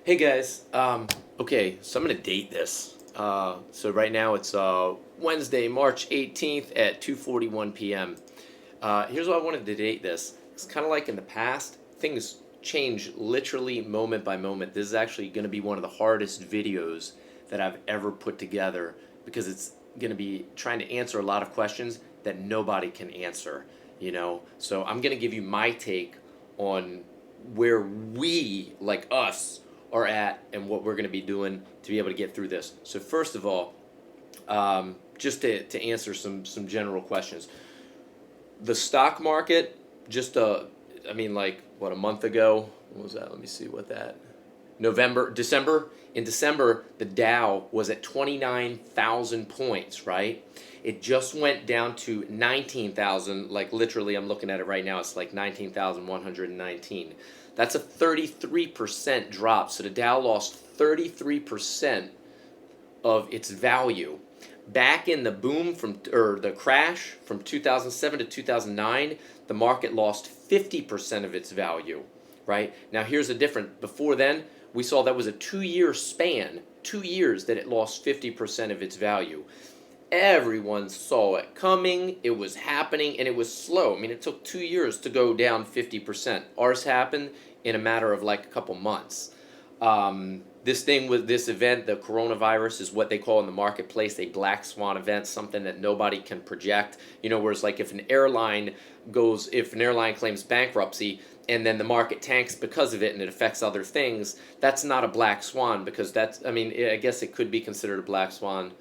Hey guys, okay, so I'm gonna date this. So right now it's Wednesday, March 18th at 2:41 p.m. Here's why I wanted to date this. It's kind of like in the past, things change literally moment by moment. This is actually gonna be one of the hardest videos that I've ever put together because it's gonna be trying to answer a lot of questions that nobody can answer, you know? So I'm gonna give you my take on where we, like us, are at and what we're going to be doing to be able to get through this. So first of all, just to answer some general questions, the stock market just I mean like what, a month ago, what was that? Let me see what that December. In December, the Dow was at 29,000 points, right? It just went down to 19,000, like literally I'm looking at it right now, it's like 19,119. That's a 33% drop. So the Dow lost 33% of its value. Back in the boom or the crash from 2007 to 2009, the market lost 50% of its value, right? Now here's the difference. Before then, we saw that was a 2-year span, 2 years that it lost 50% of its value. Everyone saw it coming, it was happening, and it was slow. I mean, it took 2 years to go down 50%. Ours happened in a matter of like a couple months. This thing with this event, the coronavirus, is what they call in the marketplace a black swan event, something that nobody can project. You know, whereas like if an airline claims bankruptcy and then the market tanks because of it and it affects other things, that's not a black swan because I mean, I guess it could be considered a black swan.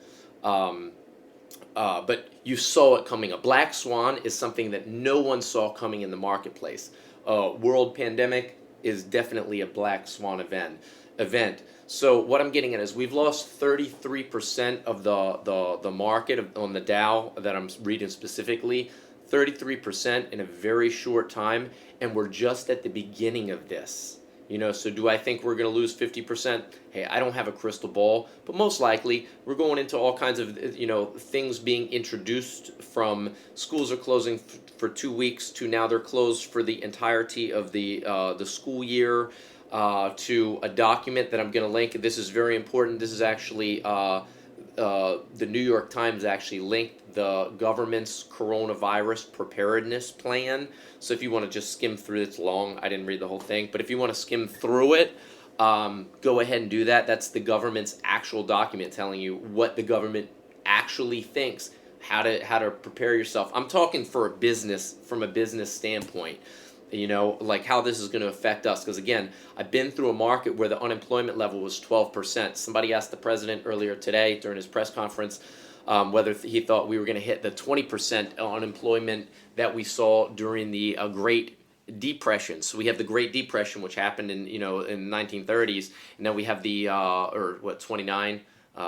But you saw it coming. A black swan is something that no one saw coming in the marketplace. World pandemic is definitely a black swan event. So what I'm getting at is we've lost 33% of the market on the Dow that I'm reading specifically, 33% in a very short time, and we're just at the beginning of this. You know, so do I think we're going to lose 50%? Hey, I don't have a crystal ball, but most likely we're going into all kinds of, you know, things being introduced from schools are closing for 2 weeks to now they're closed for the entirety of the school year, to a document that I'm going to link. This is very important. This is actually the New York Times actually linked the government's coronavirus preparedness plan. So if you want to just skim through, it's long. I didn't read the whole thing, but if you want to skim through it, go ahead and do that. That's the government's actual document telling you what the government actually thinks, how to prepare yourself. I'm talking from a business standpoint. You know, like how this is going to affect us. Because again, I've been through a market where the unemployment level was 12%. Somebody asked the president earlier today during his press conference whether he thought we were going to hit the 20% unemployment that we saw during the Great Depression. So we have the Great Depression, which happened in in the 1930s, and then we have the 29,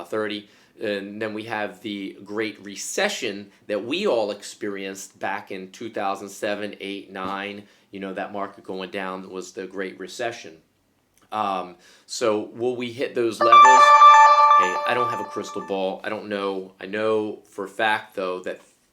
30. And then we have the Great Recession that we all experienced back in 2007, 8, 9. You know, that market going down was the Great Recession. So will we hit those levels? Hey, I don't have a crystal ball. I don't know. I know for a fact, though,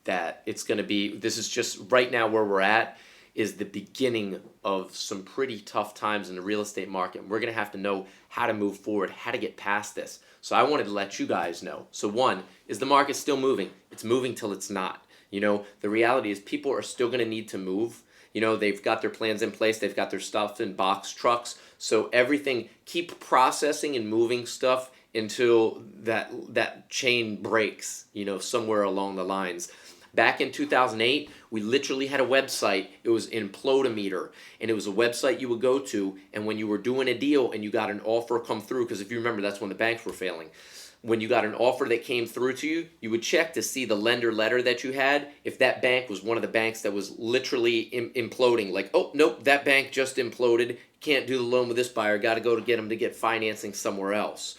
that it's going to be, this is just right now where we're at is the beginning of some pretty tough times in the real estate market. We're going to have to know how to move forward, how to get past this. So I wanted to let you guys know. So one, is the market still moving? It's moving till it's not. You know, the reality is people are still going to need to move. You know, they've got their plans in place. They've got their stuff in box trucks. So everything, keep processing and moving stuff until that chain breaks, you know, somewhere along the lines. Back in 2008, we literally had a website. It was Implodometer, and it was a website you would go to, and when you were doing a deal and you got an offer come through, because if you remember, that's when the banks were failing. When you got an offer that came through to you, you would check to see the lender letter that you had, if that bank was one of the banks that was literally imploding. Like, oh, nope, that bank just imploded. Can't do the loan with this buyer. Got to go to get them to get financing somewhere else.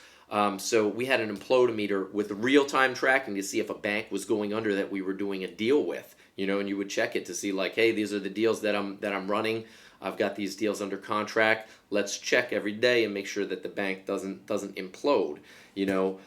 So we had an Implodometer with real-time tracking to see if a bank was going under that we were doing a deal with, you know, and you would check it to see like, hey, these are the deals that I'm running. I've got these deals under contract. Let's check every day and make sure that the bank doesn't implode, you know.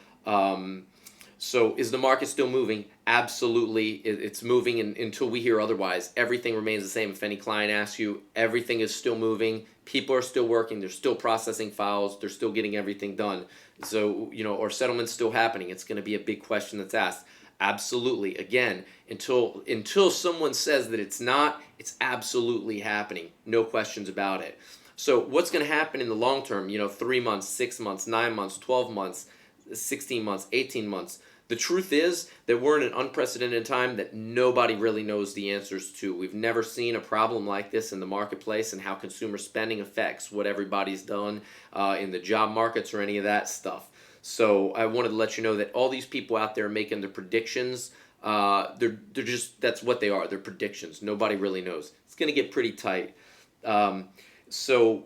So is the market still moving? Absolutely, it's moving, and until we hear otherwise, everything remains the same. If any client asks you, everything is still moving. People are still working. They're still processing files. They're still getting everything done. So, are settlements still happening? It's going to be a big question that's asked. Absolutely. Again, until someone says that it's not, it's absolutely happening. No questions about it. So, what's going to happen in the long term? 3 months, 6 months, 9 months, 12 months, 16 months, 18 months. The truth is that we're in an unprecedented time that nobody really knows the answers to. We've never seen a problem like this in the marketplace, and how consumer spending affects what everybody's done in the job markets or any of that stuff. So I wanted to let you know that all these people out there making the predictions, they're just, that's what they are. They're predictions. Nobody really knows. It's going to get pretty tight. So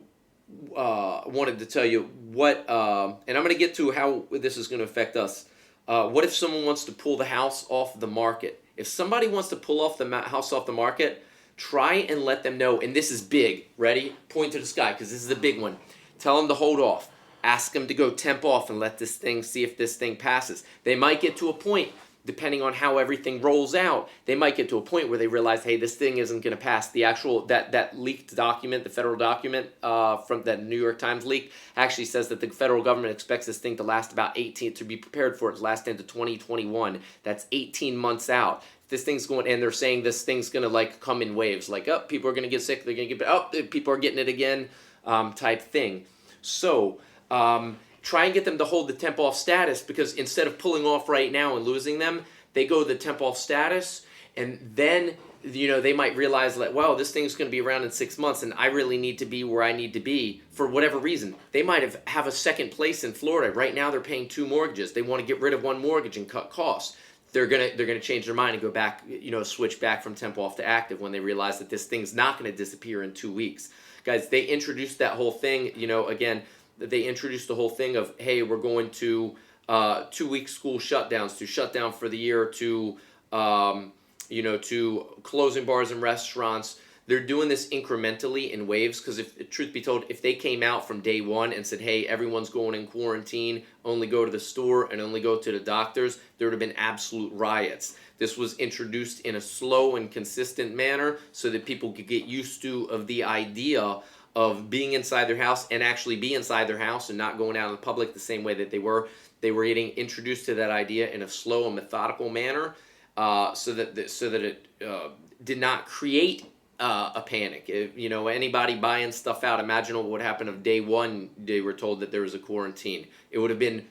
I wanted to tell you what, and I'm going to get to how this is going to affect us. What if someone wants to pull the house off the market? If somebody wants to pull off the house off the market, try and let them know, and this is big. Ready? Point to the sky, because this is a big one. Tell them to hold off. Ask them to go temp off and let this thing, see if this thing passes. They might get to a point, depending on how everything rolls out, they might get to a point where they realize, hey, this thing isn't going to pass. The actual, that leaked document, the federal document from that New York Times leak, actually says that the federal government expects this thing to last about 18, to be prepared for it to last into 2021. That's 18 months out. This thing's going, and they're saying this thing's going to like come in waves, like, oh, people are going to get sick, they're going to get, oh, people are getting it again, type thing. So, try and get them to hold the temp off status, because instead of pulling off right now and losing them, they go the temp off status, and then they might realize that, well, this thing's going to be around in 6 months, and I really need to be where I need to be for whatever reason. They might have a second place in Florida. Right now they're paying 2 mortgages. They want to get rid of 1 mortgage and cut costs. They're gonna change their mind and go back, switch back from temp off to active when they realize that this thing's not going to disappear in 2 weeks. Guys, they introduced that whole thing, again, they introduced the whole thing of, hey, we're going to 2-week school shutdowns, to shut down for the year, to to closing bars and restaurants. They're doing this incrementally in waves, because if truth be told, if they came out from day one and said, hey, everyone's going in quarantine, only go to the store and only go to the doctors, there would have been absolute riots. This was introduced in a slow and consistent manner so that people could get used to the idea of being inside their house and actually be inside their house and not going out in the public the same way that they were. They were getting introduced to that idea in a slow and methodical manner, so that it did not create a panic. Anybody buying stuff out, imagine what would happen if day one they were told that there was a quarantine. It would have been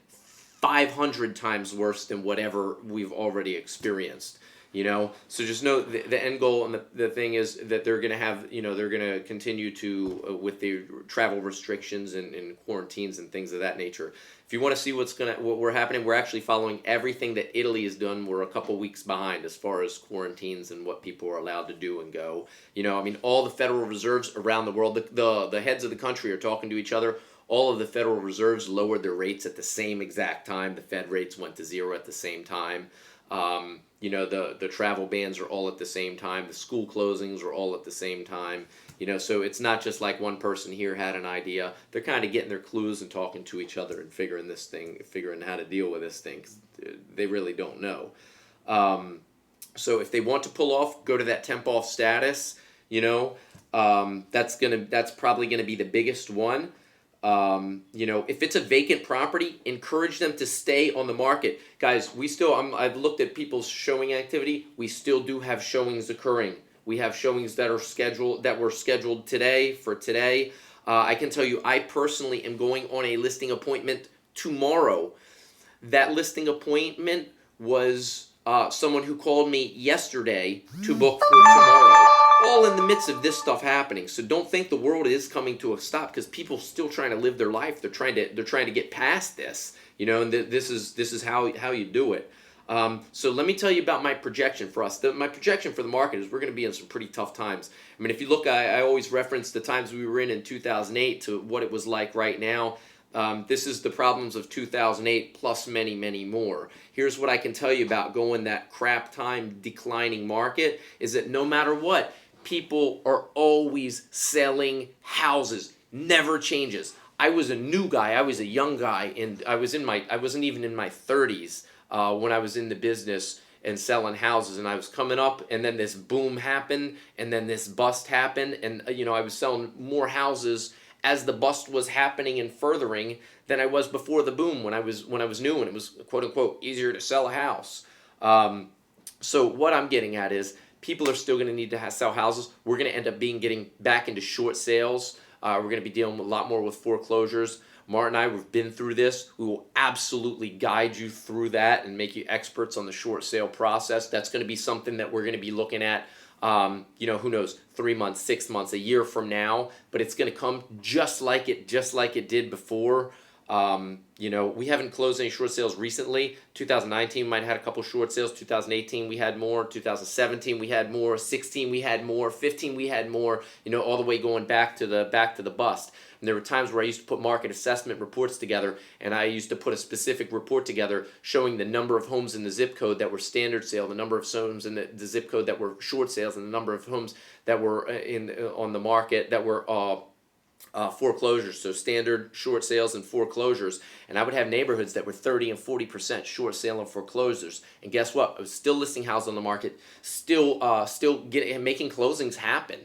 500 times worse than whatever we've already experienced. So just know the end goal, and the thing is that they're going to have, they're going to continue to, with the travel restrictions and quarantines and things of that nature. If you want to see what we're happening, we're actually following everything that Italy has done. We're a couple weeks behind as far as quarantines and what people are allowed to do and go. All the Federal Reserves around the world, the heads of the country are talking to each other. All of the Federal Reserves lowered their rates at the same exact time. The Fed rates went to 0 at the same time. The travel bans are all at the same time. The school closings are all at the same time. So it's not just like one person here had an idea. They're kind of getting their clues and talking to each other and figuring how to deal with this thing, 'cause they really don't know. So if they want to pull off, go to that temp off status. That's probably gonna be the biggest one. If it's a vacant property, encourage them to stay on the market. Guys, I've looked at people's showing activity. We still do have showings occurring. We have showings that were scheduled today. I can tell you, I personally am going on a listing appointment tomorrow. That listing appointment was someone who called me yesterday to book for tomorrow. All in the midst of this stuff happening. So don't think the world is coming to a stop, because people are still trying to live their life. They're trying to get past this, and this is how you do it. So let me tell you about my projection for us. My projection for the market is we're going to be in some pretty tough times. If you look, I always reference the times we were in 2008 to what it was like right now. This is the problems of 2008 plus many, many more. Here's what I can tell you about going that crap time declining market, is that no matter what, people are always selling houses. Never changes. I was a new guy. I was a young guy, and I wasn't even in my 30s when I was in the business. and selling houses, and I was coming up, and then this boom happened, and then this bust happened, and I was selling more houses as the bust was happening and furthering than I was before the boom when I was new and it was quote unquote easier to sell a house. So what I'm getting at is people are still going to need to sell houses. We're going to end up getting back into short sales. We're going to be dealing a lot more with foreclosures. Mart and I, we've been through this. We will absolutely guide you through that and make you experts on the short sale process. That's going to be something that we're going to be looking at, who knows, 3 months, 6 months, a year from now. But it's going to come just like it did before. We haven't closed any short sales recently. 2019 might have had a couple short sales. 2018 we had more. 2017 we had more. 16 we had more. 15 we had more. All the way going back to the bust. And there were times where I used to put market assessment reports together, and I used to put a specific report together showing the number of homes in the zip code that were standard sale, the number of homes in the zip code that were short sales, and the number of homes that were on the market that were foreclosures. So standard, short sales, and foreclosures. And I would have neighborhoods that were 30 and 40% short sale and foreclosures. And guess what? I was still listing houses on the market, still making closings happen.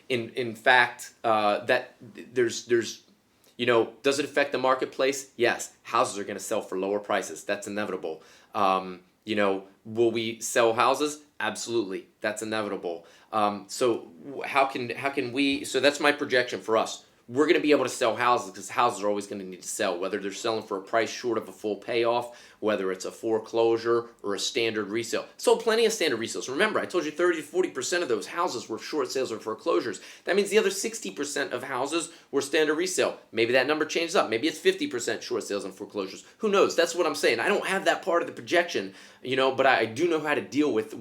In fact, that there's does it affect the marketplace? Yes, houses are going to sell for lower prices. That's inevitable. Will we sell houses? Absolutely, that's inevitable. So how can we? So that's my projection for us. We're going to be able to sell houses because houses are always going to need to sell, whether they're selling for a price short of a full payoff, whether it's a foreclosure or a standard resale. Sold plenty of standard resales. Remember, I told you 30 to 40% of those houses were short sales or foreclosures. That means the other 60% of houses were standard resale. Maybe that number changes up. Maybe it's 50% short sales and foreclosures. Who knows? That's what I'm saying. I don't have that part of the projection, but I do know how to deal with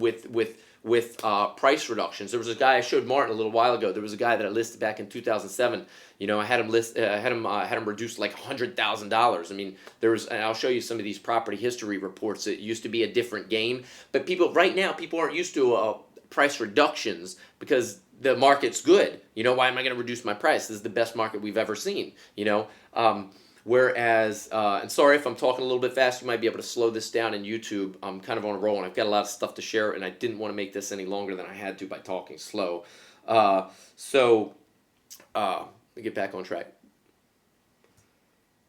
price reductions. There was a guy I showed Martin a little while ago. There was a guy that I listed back in 2007. I had him reduced like $100,000. I mean, and I'll show you some of these property history reports. It used to be a different game, but right now people aren't used to price reductions because the market's good. Why am I going to reduce my price? This is the best market we've ever seen. Whereas, and sorry if I'm talking a little bit fast, you might be able to slow this down in YouTube. I'm kind of on a roll and I've got a lot of stuff to share, and I didn't want to make this any longer than I had to by talking slow. Let me get back on track.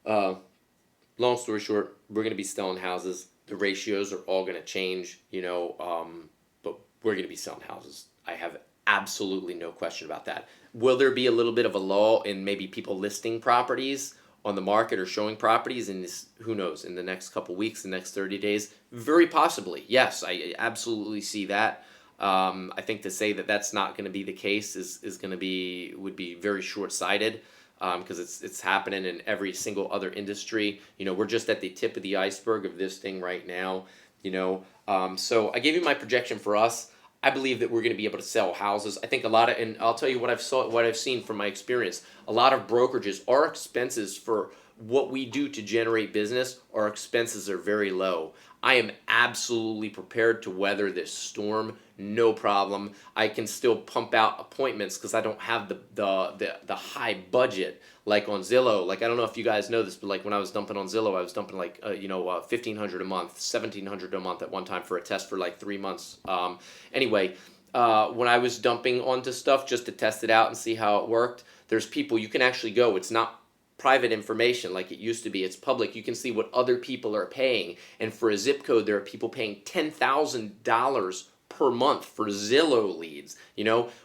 Long story short, we're going to be selling houses. The ratios are all going to change, but we're going to be selling houses. I have absolutely no question about that. Will there be a little bit of a lull in maybe people listing properties on the market or showing properties in this, who knows, in the next couple weeks, the next 30 days? Very possibly. Yes, I absolutely see that. I think to say that that's not going to be the case would be very short-sighted, because it's happening in every single other industry. We're just at the tip of the iceberg of this thing right now. So I gave you my projection for us. I believe that we're going to be able to sell houses. I think and I'll tell you what I've seen from my experience. A lot of brokerages, our expenses for what we do to generate business, our expenses are very low. I am absolutely prepared to weather this storm, no problem. I can still pump out appointments because I don't have the high budget like on Zillow. Like, I don't know if you guys know this, but like when I was dumping on Zillow, I was dumping like $1,500 a month, $1,700 a month at one time for a test for like 3 months. When I was dumping onto stuff just to test it out and see how it worked, there's people you can actually go. It's not private information like it used to be. It's public. You can see what other people are paying. And for a zip code, there are people paying $10,000 per month for Zillow leads.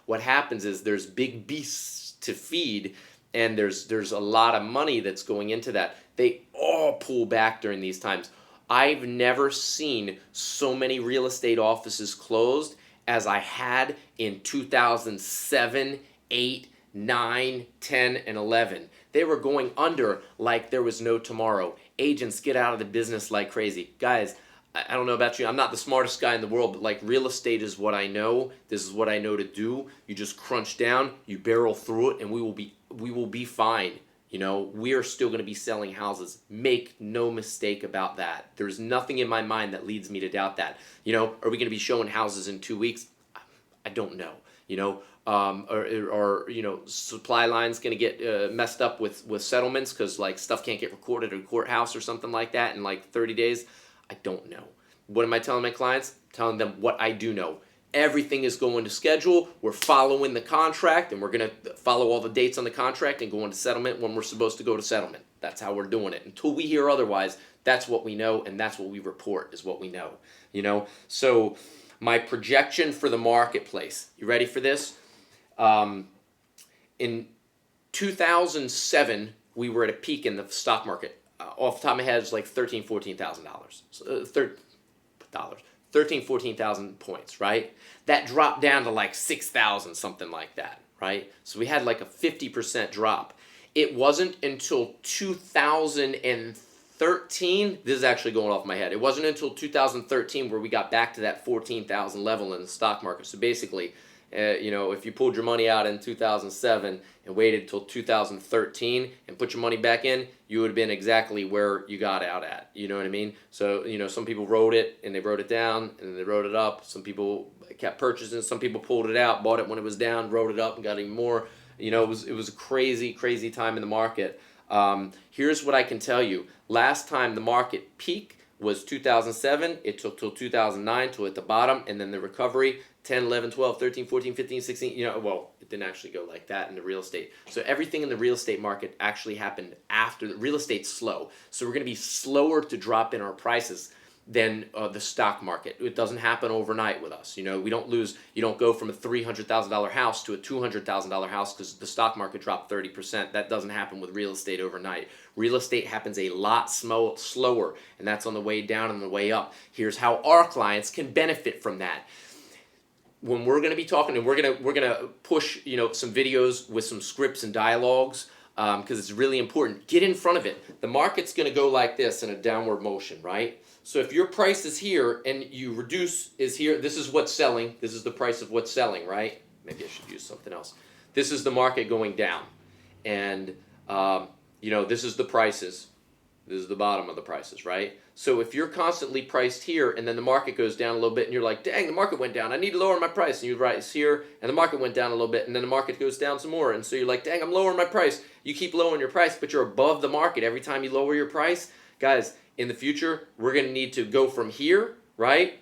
What happens is there's big beasts to feed, and there's a lot of money that's going into that. They all pull back during these times. I've never seen so many real estate offices closed as I had in 2007, 8, 9, 10, and 11. They were going under like there was no tomorrow. Agents get out of the business like crazy. Guys, I don't know about you. I'm not the smartest guy in the world, but like real estate is what I know. This is what I know to do. You just crunch down, you barrel through it, and we will be fine. We are still going to be selling houses. Make no mistake about that. There's nothing in my mind that leads me to doubt that. Are we going to be showing houses in 2 weeks? I don't know. Supply lines going to get messed up with settlements because like stuff can't get recorded at a courthouse or something like that in like 30 days. I don't know. What am I telling my clients? Telling them what I do know. Everything is going to schedule. We're following the contract, and we're going to follow all the dates on the contract and go into settlement when we're supposed to go to settlement. That's how we're doing it. Until we hear otherwise, that's what we know, and that's what we report is what we know. So my projection for the marketplace. You ready for this? In 2007, we were at a peak in the stock market. Off the top of my head, it's like $13,000, $14,000. 14,000 points, right? That dropped down to like 6,000, something like that, right? So we had like a 50% drop. It wasn't until 2013, this is actually going off my head, it wasn't until 2013 where we got back to that 14,000 level in the stock market. So basically, if you pulled your money out in 2007 and waited till 2013 and put your money back in, you would have been exactly where you got out at. You know what I mean? So, some people wrote it and they wrote it down and they wrote it up. Some people kept purchasing. Some people pulled it out, bought it when it was down, wrote it up and got even more. It was a crazy, crazy time in the market. Here's what I can tell you. Last time the market peaked was 2007. It took till 2009 to hit the bottom, and then the recovery 10, 11, 12, 13, 14, 15, 16, it didn't actually go like that in the real estate. So everything in the real estate market actually happened after. The real estate's slow. So we're going to be slower to drop in our prices than the stock market. It doesn't happen overnight with us. We don't you don't go from a $300,000 house to a $200,000 house because the stock market dropped 30%. That doesn't happen with real estate overnight. Real estate happens a lot slower, and that's on the way down and the way up. Here's how our clients can benefit from that. When we're going to be talking, and we're going to push some videos with some scripts and dialogues because it's really important. Get in front of it. The market's going to go like this in a downward motion, right? So if your price is here and you reduce is here, this is what's selling. This is the price of what's selling, right? Maybe I should use something else. This is the market going down, and this is the prices. This is the bottom of the prices, right? So if you're constantly priced here and then the market goes down a little bit and you're like, dang, the market went down, I need to lower my price. And you rise here and the market went down a little bit and then the market goes down some more. And so you're like, dang, I'm lowering my price. You keep lowering your price, but you're above the market every time you lower your price. Guys, in the future, we're going to need to go from here, right,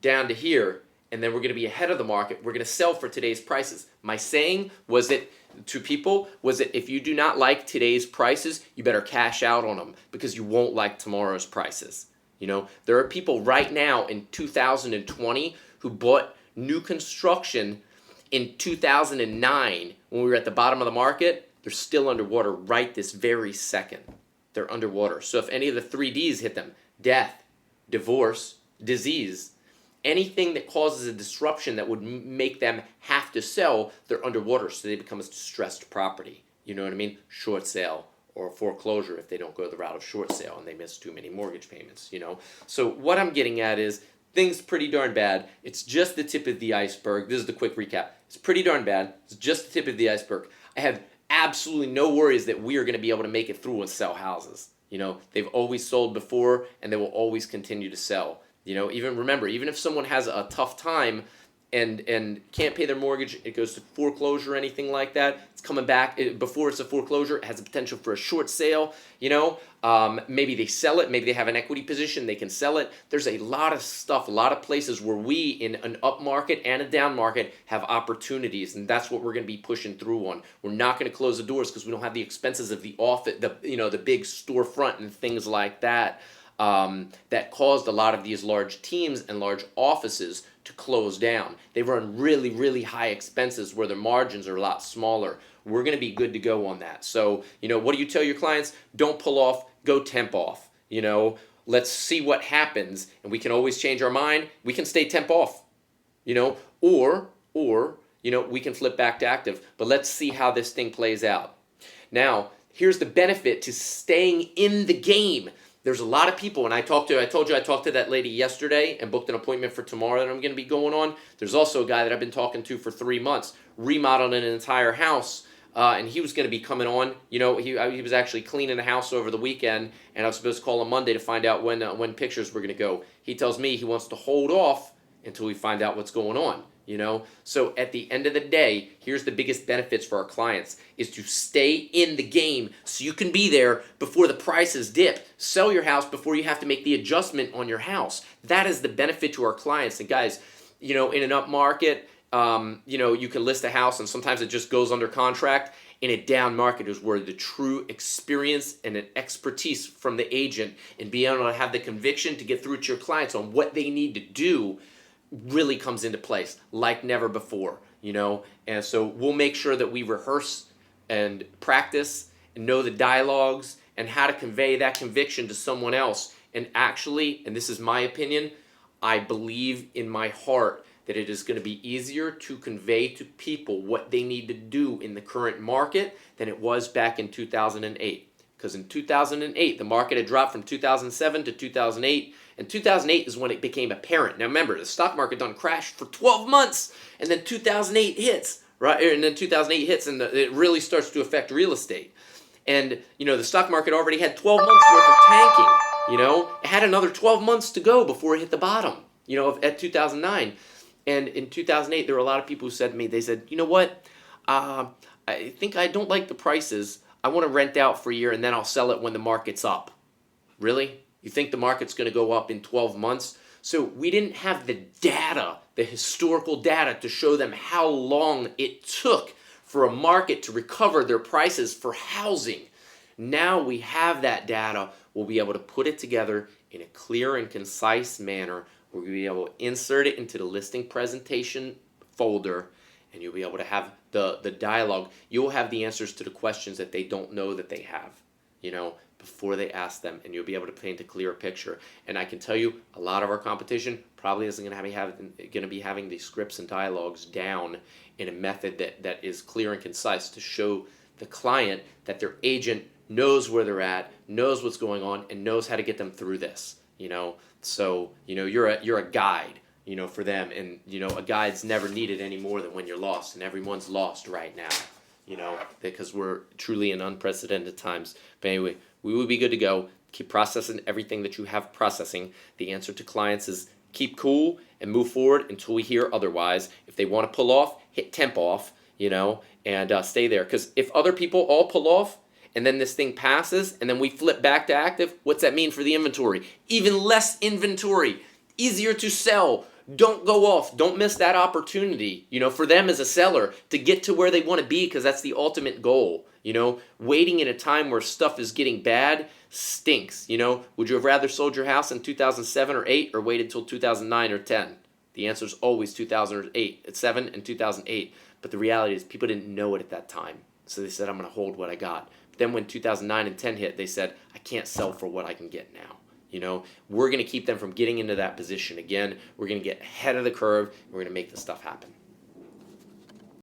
down to here. And then we're going to be ahead of the market. We're going to sell for today's prices. My saying was that to people was that if you do not like today's prices, you better cash out on them because you won't like tomorrow's prices. There are people right now in 2020 who bought new construction in 2009 when we were at the bottom of the market. They're still underwater right this very second. They're underwater. So if any of the 3Ds hit them, death, divorce, disease, anything that causes a disruption that would make them have to sell, they're underwater, so they become a distressed property. You know what I mean? Short sale or foreclosure if they don't go the route of short sale and they miss too many mortgage payments, So what I'm getting at is things pretty darn bad. It's just the tip of the iceberg. This is the quick recap. It's pretty darn bad. It's just the tip of the iceberg. I have absolutely no worries that we are going to be able to make it through and sell houses. They've always sold before and they will always continue to sell. Even if someone has a tough time and can't pay their mortgage, it goes to foreclosure or anything like that, it's coming back. Before it's a foreclosure, it has the potential for a short sale. Maybe they sell it. Maybe they have an equity position. They can sell it. There's a lot of stuff, a lot of places where we, in an up market and a down market, have opportunities, and that's what we're going to be pushing through on. We're not going to close the doors because we don't have the expenses of the office, the big storefront and things like that. That caused a lot of these large teams and large offices to close down. They run really, really high expenses where their margins are a lot smaller. We're going to be good to go on that. So, what do you tell your clients? Don't pull off, go temp off. Let's see what happens, and we can always change our mind. We can stay temp off, or we can flip back to active. But let's see how this thing plays out. Now, here's the benefit to staying in the game. There's a lot of people, and I told you I talked to that lady yesterday and booked an appointment for tomorrow that I'm going to be going on. There's also a guy that I've been talking to for 3 months, remodeling an entire house, and he was going to be coming on. He was actually cleaning the house over the weekend, and I was supposed to call him Monday to find out when pictures were going to go. He tells me he wants to hold off until we find out what's going on. you know? So at the end of the day, here's the biggest benefits for our clients is to stay in the game so you can be there before the prices dip. Sell your house before you have to make the adjustment on your house. That is the benefit to our clients. And guys, you know, in an up market, you know, you can list a house and sometimes it just goes under contract. In a down market is where the true experience and an expertise from the agent and being able to have the conviction to get through to your clients on what they need to do really comes into place like never before, you know. And so we'll make sure that we rehearse and practice and know the dialogues and how to convey that conviction to someone else. And actually, and this is my opinion, I believe in my heart that it is going to be easier to convey to people what they need to do in the current market than it was back in 2008. Because in 2008, the market had dropped from 2007 to 2008, and 2008 is when it became apparent. Now remember, the stock market done crashed for 12 months, and then 2008 hits, right? And then 2008 hits, and it really starts to affect real estate. And, you know, the stock market already had 12 months worth of tanking, you know? It had another 12 months to go before it hit the bottom, you know, at 2009. And in 2008, there were a lot of people who said to me, they said, you know what, I think I don't like the prices. I want to rent out for a year and then I'll sell it when the market's up. Really? You think the market's going to go up in 12 months? So we didn't have the data, the historical data to show them how long it took for a market to recover their prices for housing. Now we have that data. We'll be able to put it together in a clear and concise manner. We'll be able to insert it into the listing presentation folder, and you'll be able to have the dialogue. You'll have the answers to the questions that they don't know that they have, you know, before they ask them, and you'll be able to paint a clear picture. And I can tell you, a lot of our competition probably isn't going to be having these scripts and dialogues down in a method that is clear and concise to show the client that their agent knows where they're at, knows what's going on, and knows how to get them through this, you know. So, you know, you're a guide, you know, for them, and, you know, a guide's never needed any more than when you're lost, and everyone's lost right now, you know, because we're truly in unprecedented times. But anyway, we will be good to go. Keep processing everything that you have processing. The answer to clients is keep cool and move forward until we hear otherwise. If they want to pull off, hit temp off, you know, and stay there. Because if other people all pull off, and then this thing passes, and then we flip back to active, what's that mean for the inventory? Even less inventory, easier to sell. Don't go off. Don't miss that opportunity, you know, for them as a seller to get to where they want to be, because that's the ultimate goal. You know, waiting in a time where stuff is getting bad stinks. You know, would you have rather sold your house in 2007 or 8 or waited till 2009 or 10? The answer is always 2008. It's 7 and 2008. But the reality is people didn't know it at that time. So they said, I'm going to hold what I got. Then when 2009 and 10 hit, they said, I can't sell for what I can get now. You know, we're going to keep them from getting into that position again. We're going to get ahead of the curve. And we're going to make this stuff happen.